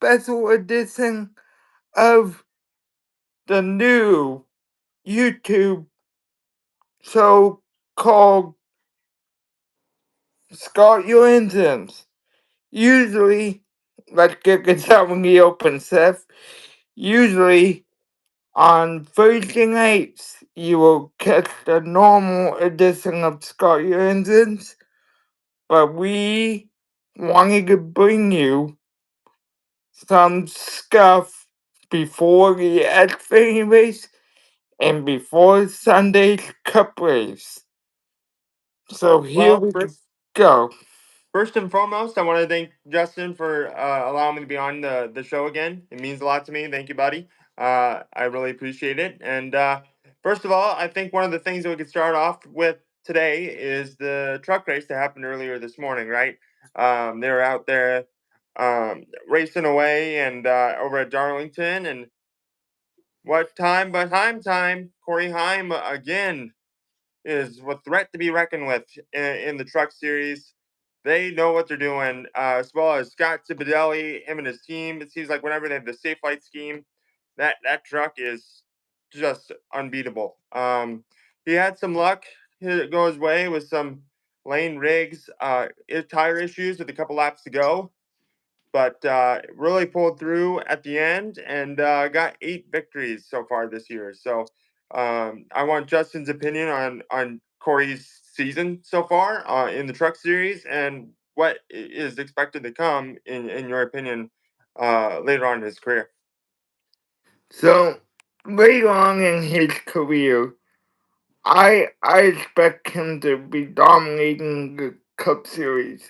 special edition of the new YouTube show called Start Your Engines. Usually, let's get this out in the open, Seth. Usually, on Thursday nights, you will catch the normal edition of Start Your Engines, but we wanted to bring you some stuff before the Xfinity race and before Sunday's Cup race. So here Well, we go. first and foremost, I want to thank Justin for allowing me to be on the show again. It means a lot to me. Thank you, buddy. I really appreciate it. And first of all, I think one of the things that we could start off with today is the truck race that happened earlier this morning, right? They were out there racing away and over at Darlington. And what time but time? Corey Heim again is a threat to be reckoned with in the truck series. They know what they're doing, as well as Scott Cibadelli, him and his team. It seems like whenever they have the safe light scheme, that truck is just unbeatable. He had some luck go his way with some lane rigs, tire issues with a couple laps to go, but really pulled through at the end and got 8 victories so far this year. So I want Justin's opinion on Corey's season so far in the Truck Series and what is expected to come in your opinion later on in his career. So later on in his career, I expect him to be dominating the Cup Series.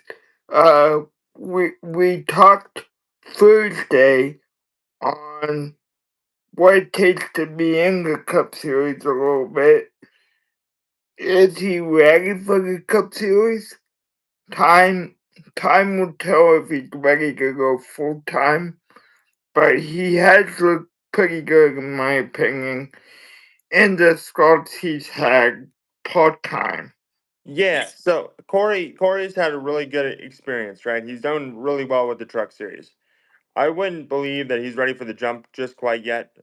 Uh, we talked Thursday on what it takes to be in the Cup Series a little bit. Is he ready for the Cup Series? Time time will tell if he's ready to go full time, but he has looked pretty good in my opinion in the starts he's had part time. Yeah, so Corey's had a really good experience, right? He's done really well with the Truck Series. I wouldn't believe that he's ready for the jump just quite yet.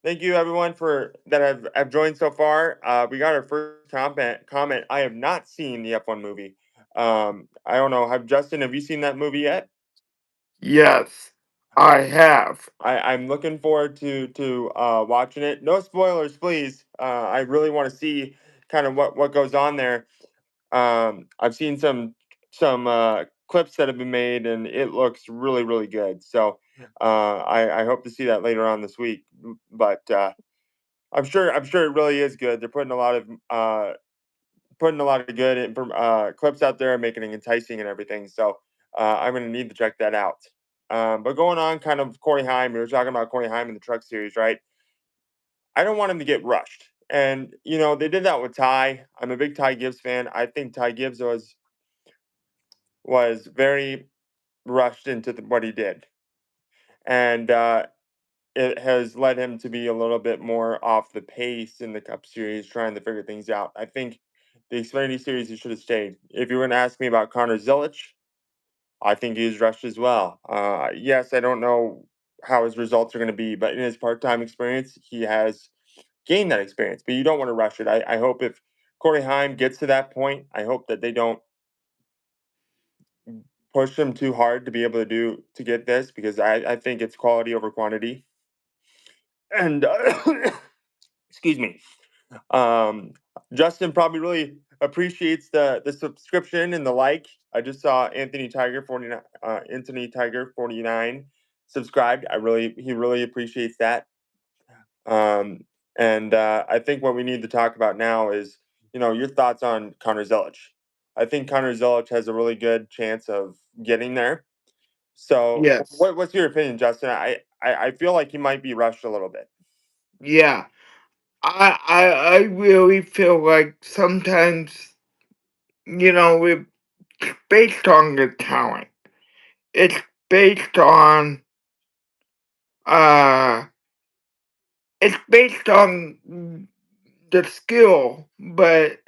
Thank you everyone for that have joined so far. We got our first comment. I have not seen the F1 movie. I don't know. Have you seen that movie yet? Yes, I have. I'm looking forward to watching it. No spoilers, please. I really want to see kind of what goes on there. I've seen some clips that have been made, and it looks really good. So I hope to see that later on this week. But I'm sure it really is good. They're putting a lot of good clips out there, making it enticing and everything. So I'm gonna need to check that out. But going on, kind of Corey Heim. We were talking about Corey Heim in the Truck Series, right? I don't want him to get rushed. And they did that with Ty. I'm a big Ty Gibbs fan. I think Ty Gibbs was very rushed into what he did, and it has led him to be a little bit more off the pace in the Cup Series, trying to figure things out. I think the Xfinity Series he should have stayed. If you were going to ask me about Connor Zilic, I think he was rushed as well. Yes, I don't know how his results are going to be, but in his part-time experience, he has gained that experience. But you don't want to rush it. I hope if Corey Heim gets to that point, I hope that they don't push him too hard to be able to get this because I think it's quality over quantity. And excuse me. Um, Justin probably really appreciates the subscription and the like. I just saw Anthony Tiger 49 subscribed. He really appreciates that. Um, and I think what we need to talk about now is your thoughts on Connor Zilic. I think Connor Zilic has a really good chance of getting there. So Yes. what's your opinion, Justin? I feel like he might be rushed a little bit. Yeah. I really feel like sometimes, it's based on the talent. It's based on uh it's based on the skill, but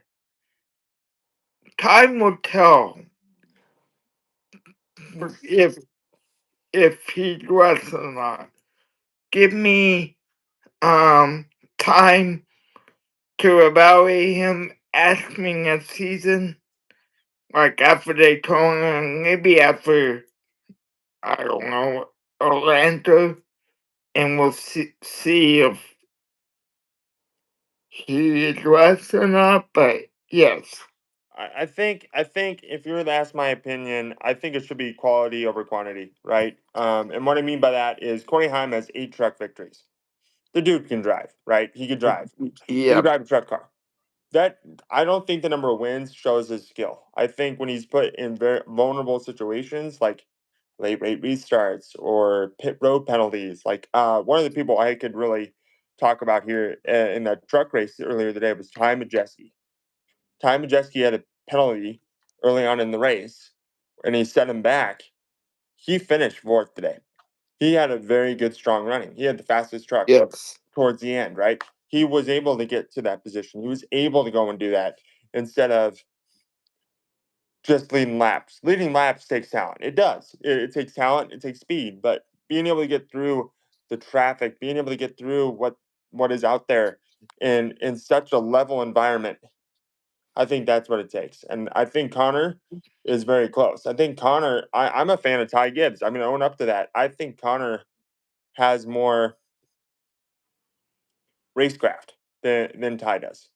time will tell For if if he's rushed or not. Give me time to evaluate him asking a season, like after Daytona, maybe after, I don't know, Orlando, and we'll see if he is rushed or not. But yes, I think if you were to ask my opinion, I think it should be quality over quantity, right? And what I mean by that is Corey Heim has 8 truck victories. The dude can drive, right? He could drive. He could yep, drive a truck car. That I don't think the number of wins shows his skill. I think when he's put in very vulnerable situations like late rate restarts or pit road penalties, like one of the people I could really talk about here in that truck race earlier today was Ty Majeski. Ty Majeski had a penalty early on in the race, and he set him back. He finished fourth today. He had a very good, strong running. He had the fastest truck yes, towards the end, right? He was able to get to that position. He was able to go and do that instead of just leading laps. Leading laps takes talent. It does. It takes talent. It takes speed. But being able to get through the traffic, being able to get through what is out there in such a level environment, I think that's what it takes. And I think Connor is very close. I think Connor. I'm a fan of Ty Gibbs. I'm going to own up to that. I think Connor has more racecraft than Ty does,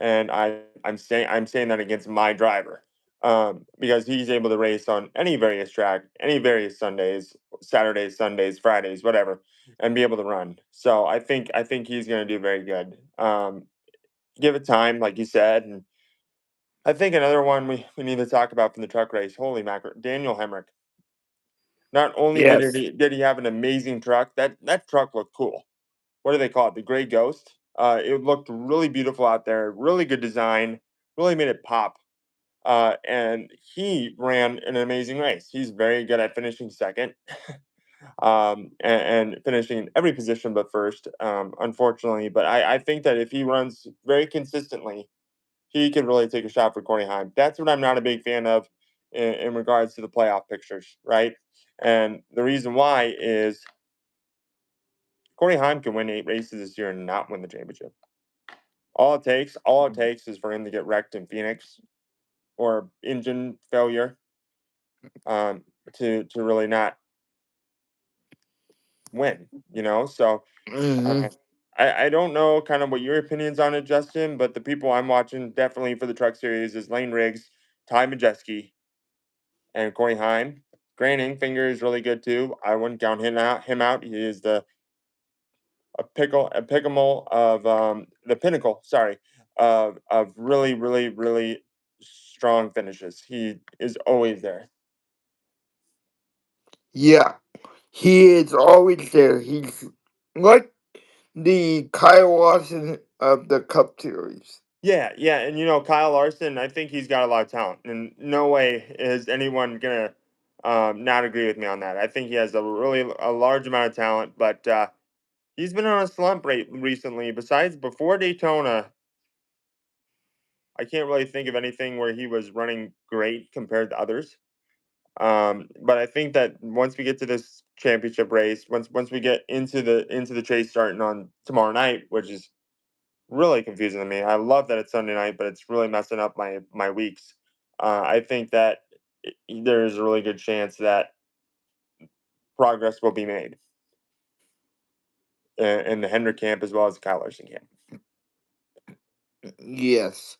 and I'm saying that against my driver, because he's able to race on any various track, any various Sundays, Saturdays, Sundays, Fridays, whatever, and be able to run. So I think he's going to do very good. Give it time, like you said, and I think another one we need to talk about from the truck race. Holy mackerel, Daniel Hemrick. Not only yes, did he have an amazing truck, that truck looked cool. What do they call it? The Gray Ghost. It looked really beautiful out there. Really good design. Really made it pop. And he ran an amazing race. He's very good at finishing second, and finishing in every position but first. Unfortunately, but I think that if he runs very consistently, he could really take a shot for Corey Heim. That's what I'm not a big fan of in regards to the playoff pictures, right? And the reason why is Corey Heim can win 8 races this year and not win the championship. All it takes is for him to get wrecked in Phoenix or engine failure, um, to really not win. So hmm, uh, I don't know kind of what your opinions on it, Justin, but the people I'm watching definitely for the Truck Series is Lane Riggs, Ty Majeski, and Corey Heim. Grant Ingfinger is really good too. I wouldn't count him out. He is a pickle of the pinnacle. Sorry, of really, really, really strong finishes. He is always there. yeah. He is always there. He's like the Kyle Lawson of the Cup Series. Yeah, yeah, and Kyle Larson. I think he's got a lot of talent, and no way is anyone gonna not agree with me on that. I think he has a large amount of talent, but he's been on a slump rate recently. Besides before Daytona, I can't really think of anything where he was running great compared to others. But I think that once we get to this championship race, once we get into the chase starting on tomorrow night, which is really confusing to me. I love that it's Sunday night, but it's really messing up my weeks. I think that there is a really good chance that progress will be made in the Hendrick camp as well as the Kyle Larson camp. Yes.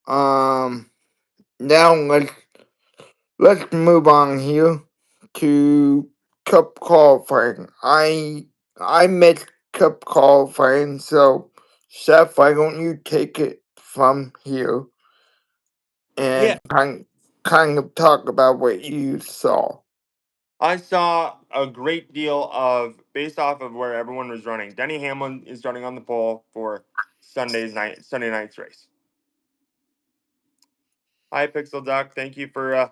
Um. Now let's move on here to Cup qualifying. I missed Cup qualifying, so Seth, why don't you take it from here Yeah, and kind of talk about what you saw? I saw a great deal of based off of where everyone was running. Denny Hamlin is running on the pole for Sunday night's race. Hi, Pixel Duck. Thank you for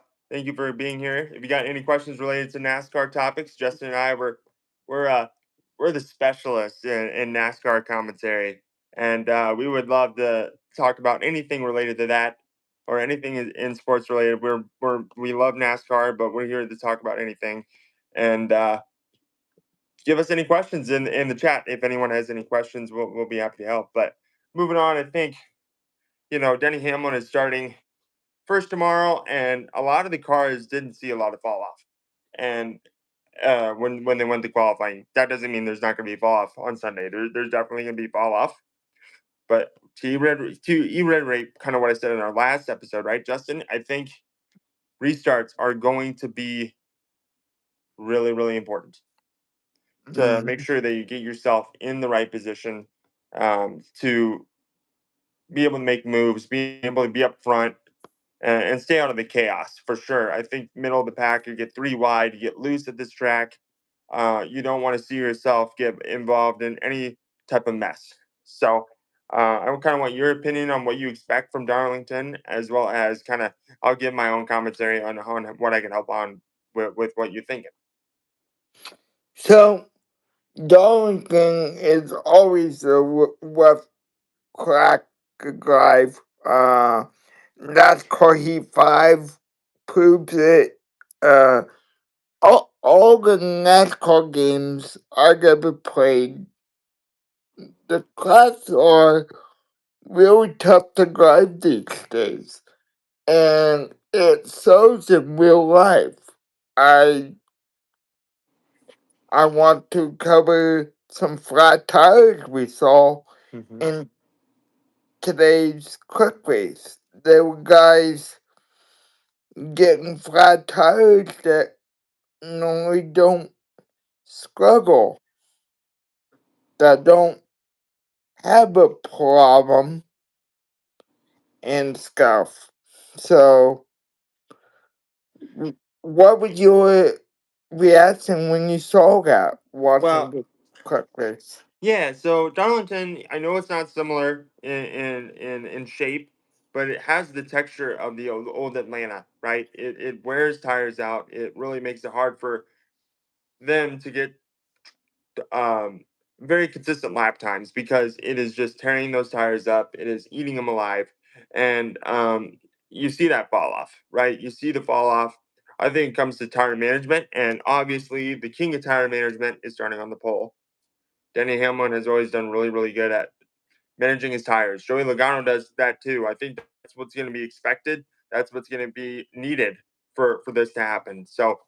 being here. If you got any questions related to NASCAR topics, Justin and I we're uh we're the specialists in NASCAR commentary, and we would love to talk about anything related to that or anything in sports related. We love NASCAR, but we're here to talk about anything. And give us any questions in the chat. If anyone has any questions, we'll be happy to help. But moving on, I think Denny Hamlin is starting first tomorrow, and a lot of the cars didn't see a lot of fall off. And when they went to qualifying, that doesn't mean there's not going to be fall off on Sunday. There's definitely going to be fall off. But to reiterate kind of what I said in our last episode, right, Justin? I think restarts are going to be really, really important to make Mm, sure that you get yourself in the right position to be able to make moves, be able to be up front, and stay out of the chaos for sure. I think middle of the pack, you get three wide, you get loose at this track. You don't want to see yourself get involved in any type of mess. So I kind of want your opinion on what you expect from Darlington, as well as kind of I'll give my own commentary on what I can help on with what you're thinking. so Darlington is always a rough crack to drive. NASCAR Heat 5 proves it. Uh, all the NASCAR games I've ever played, the tracks are really tough to drive these days. And it shows in real life. I I want to cover some flat tires we saw Hmm. in today's quick race. There were guys getting flat tires that normally don't struggle, that don't have a problem and stuff. So, what was your reaction when you saw that watching Well, the quick race? yeah. So Darlington, I know it's not similar in shape, but it has the texture of the old Atlanta, right? It wears tires out. It really makes it hard for them to get um, very consistent lap times because it is just tearing those tires up. It is eating them alive, and you see that fall off, right? You see the fall off. I think it comes to tire management, and obviously the king of tire management is starting on the pole. Denny Hamlin has always done really, really good at managing his tires. Joey Logano does that too. I think that's what's going to be expected. That's what's going to be needed for this to happen. So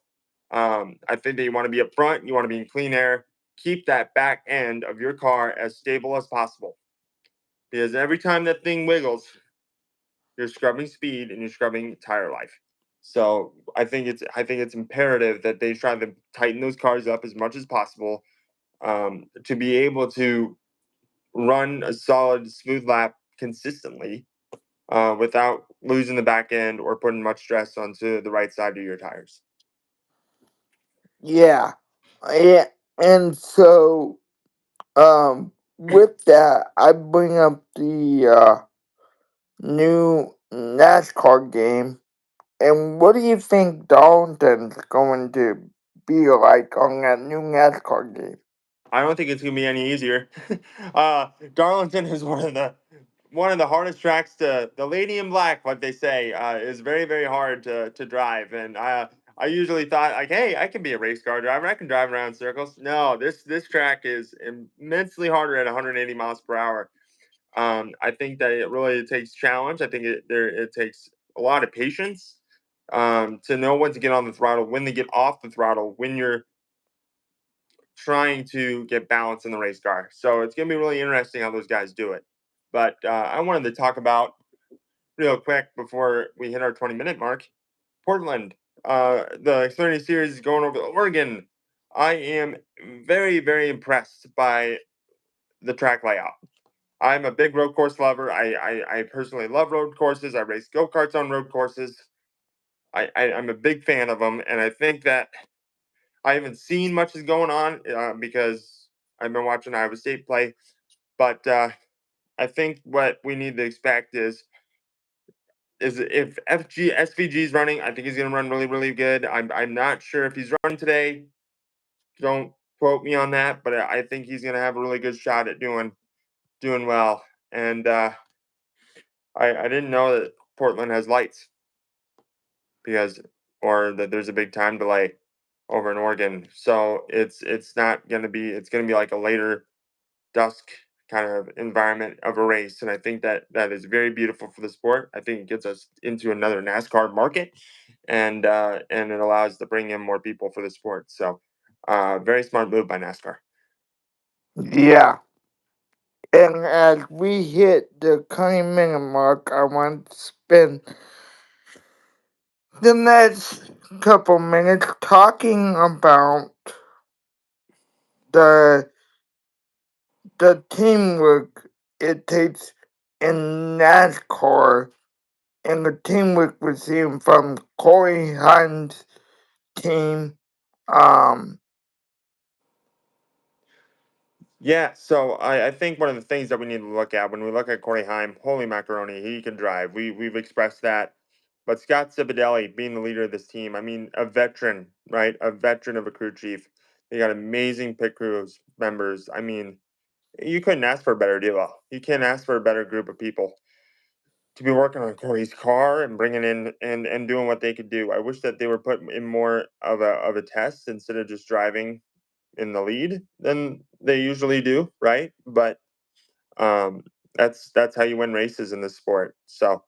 I think that you want to be up front, you want to be in clean air, keep that back end of your car as stable as possible. Because every time that thing wiggles, you're scrubbing speed and you're scrubbing tire life. So I think it's imperative that they try to tighten those cars up as much as possible to be able to run a solid, smooth lap consistently without losing the back end or putting much stress onto the right side of your tires. Yeah, yeah, and so with that, I bring up the new NASCAR game. And what do you think Darlington's going to be like on that new NASCAR game? I don't think it's gonna be any easier. Darlington is one of the hardest tracks to the lady in black, what they say, is very very hard to drive. And I usually thought like, hey, I can be a race car driver. I can drive around circles. No, this track is immensely harder at 180 miles per hour. I think that it really takes challenge. I think it takes a lot of patience to know when to get on the throttle, when to get off the throttle, when you're trying to get balance in the race car. So it's going to be really interesting how those guys do it. But I wanted to talk about real quick before we hit our 20-minute mark. Portland, the Xfinity Series is going over to Oregon. I am very, very impressed by the track layout. I'm a big road course lover. I personally love road courses. I race go karts on road courses. I'm a big fan of them, and I think that I haven't seen much is going on because I've been watching Iowa State play. But I think what we need to expect is if SVG is running, I think he's going to run really really good. I'm not sure if he's running today. Don't quote me on that, but I think he's going to have a really good shot at doing well. And I didn't know that Portland has lights because or that there's a big time delay. over in Oregon. So it's not gonna be it's gonna be like a later dusk kind of environment of a race, and I think that that is very beautiful for the sport. I think it gets us into another NASCAR market, and it allows to bring in more people for the sport. So, very smart move by NASCAR. Yeah. And as we hit the 20-minute mark, I want to spend the next couple minutes talking about the the teamwork it takes in NASCAR and the teamwork we're seeing from Corey Hines' team. Um, Yeah, so I think one of the things that we need to look at when we look at Corey Heim, holy macaroni, he can drive. We've expressed that. But Scott Cibadelli being the leader of this team, I mean, a veteran, right? A veteran of a crew chief. They got amazing pit crews members. I mean, you couldn't ask for a better deal. You can't ask for a better group of people to be working on Corey's car and bringing in and doing what they could do. I wish that they were put in more of a test instead of just driving in the lead than they usually do, right? But um, that's how you win races in this sport. So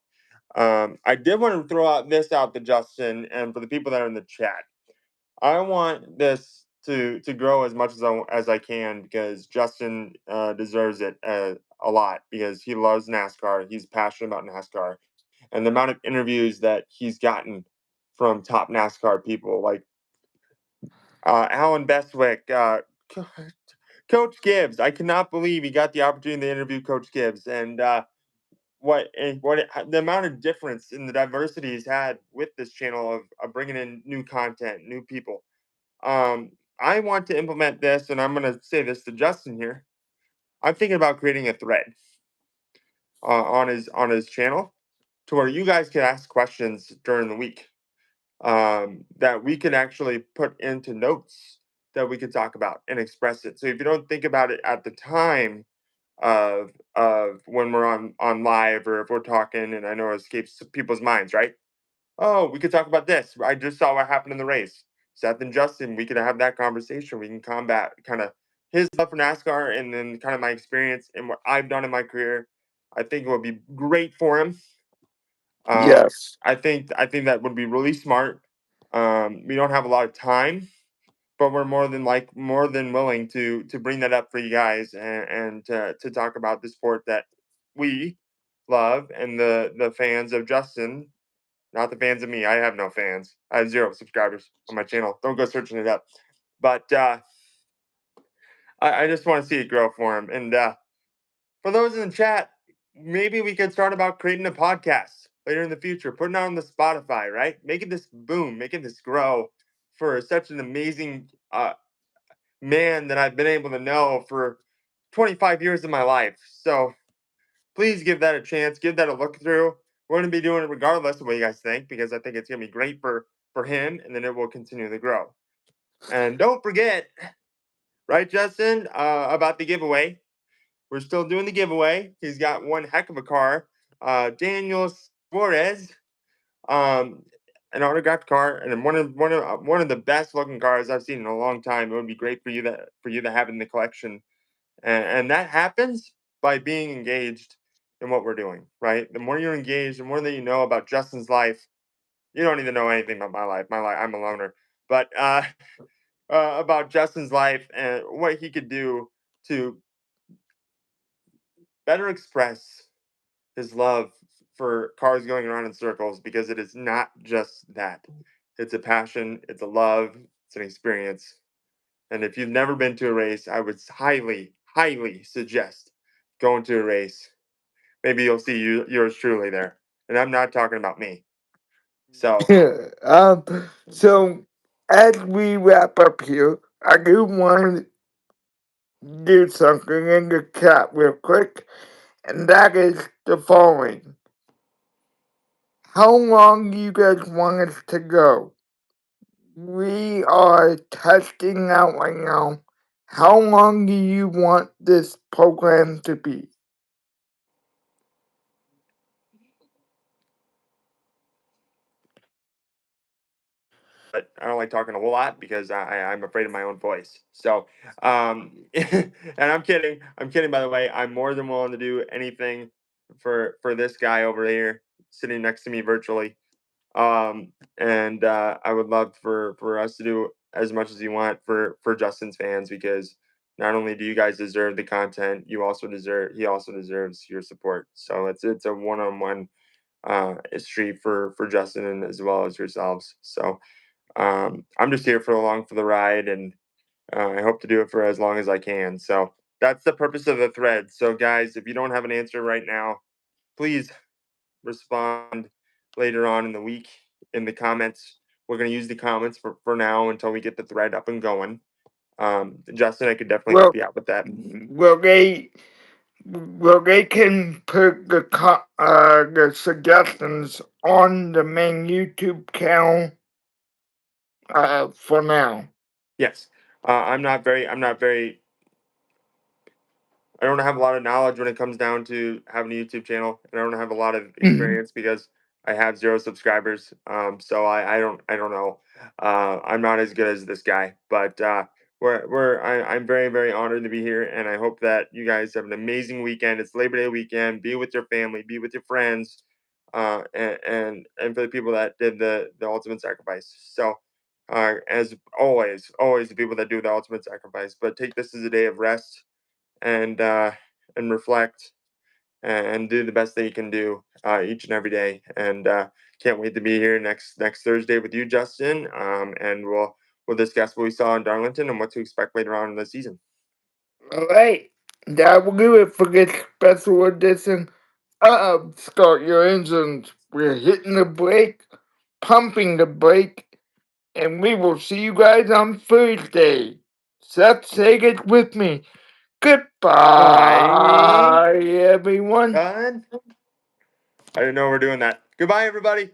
I did want to throw out this out to Justin and for the people that are in the chat. I want this to grow as much as I can because Justin deserves it a lot because he loves NASCAR. He's passionate about NASCAR, and the amount of interviews that he's gotten from top NASCAR people like Alan Bestwick, Coach Gibbs. I cannot believe he got the opportunity to interview Coach Gibbs, and the amount of difference in the diversity he's had with this channel of bringing in new content, new people. I want to implement this, and I'm going to say this to Justin here. I'm thinking about creating a thread on his channel to where you guys can ask questions during the week that we can actually put into notes that we could talk about and express it. So if you don't think about it at the time of when we're on live or if we're talking, and I know it escapes people's minds, right? Oh, we could talk about this. I just saw what happened in the race. Seth and Justin, we could have that conversation. We can combat kind of his love for NASCAR and then kind of my experience and what I've done in my career. I think it would be great for him. yes. I think that would be really smart. We don't have a lot of time, but we're more than willing to bring that up for you guys and to talk about the sport that we love and the fans of Justin, not the fans of me. I have no fans. I have 0 subscribers on my channel. Don't go searching it up. But I just want to see it grow for him. And for those in the chat, maybe we could start about creating a podcast later in the future, putting it on the Spotify, right? Making this boom, making this grow for such an amazing man that I've been able to know for 25 years of my life. So please give that a chance, give that a look through. We're going to be doing it regardless of what you guys think because I think it's going to be great for him, and then it will continue to grow. And don't forget, right, Justin, about the giveaway. We're still doing the giveaway. He's got one heck of a car, Daniel Suarez, um, an autographed car, and one of the best looking cars I've seen in a long time. It would be great for you to have in the collection, and that happens by being engaged in what we're doing. Right, the more you're engaged, the more that you know about Justin's life. You don't even know anything about my life. My life, I'm a loner, but about Justin's life and what he could do to better express his love for cars going around in circles because it is not just that. It's a passion, it's a love, it's an experience. And if you've never been to a race, I would highly, highly suggest going to a race. Maybe you'll see yours truly there. And I'm not talking about me. So, um, so as we wrap up here, I do want to do something in the chat real quick, and that is the following. How long do you guys want us to go? We are testing out right now. How long do you want this program to be? don't like talking a whole lot because I'm afraid of my own voice. So, and I'm kidding. By the way, I'm more than willing to do anything for this guy over here sitting next to me virtually. And I would love for us to do as much as you want for Justin's fans, because not only do you guys deserve the content, he also deserves your support. So it's a one-on-one street for Justin and as well as yourselves. So I'm just here for along for the ride, and I hope to do it for as long as I can. So that's the purpose of the thread. So guys, if you don't have an answer right now, please respond later on in the week in the comments. We're going to use the comments for now until we get the thread up and going. Justin, I could definitely help Well, you out with that. well, they can put the suggestions on the main YouTube channel for now. Yes. I'm not very I don't have a lot of knowledge when it comes down to having a YouTube channel, and I don't have a lot of Mhm. experience because I have 0 subscribers. So I don't know. I'm not as good as this guy, but I'm very very honored to be here, and I hope that you guys have an amazing weekend. It's Labor Day weekend. Be with your family, be with your friends, and for the people that did the ultimate sacrifice. So. As always, the people that do the ultimate sacrifice, but take this as a day of rest and reflect and do the best that you can do each and every day. And can't wait to be here next Thursday with you, Justin. And we'll discuss what we saw in Darlington and what to expect later on in the season. All right, that will do it for this special edition of Start Your Engines. We're hitting the brake, pumping the brake, and we will see you guys on Thursday. Seth, say it with me. Bye, Goodbye, everyone. Run. I didn't know we're doing that. Goodbye, everybody.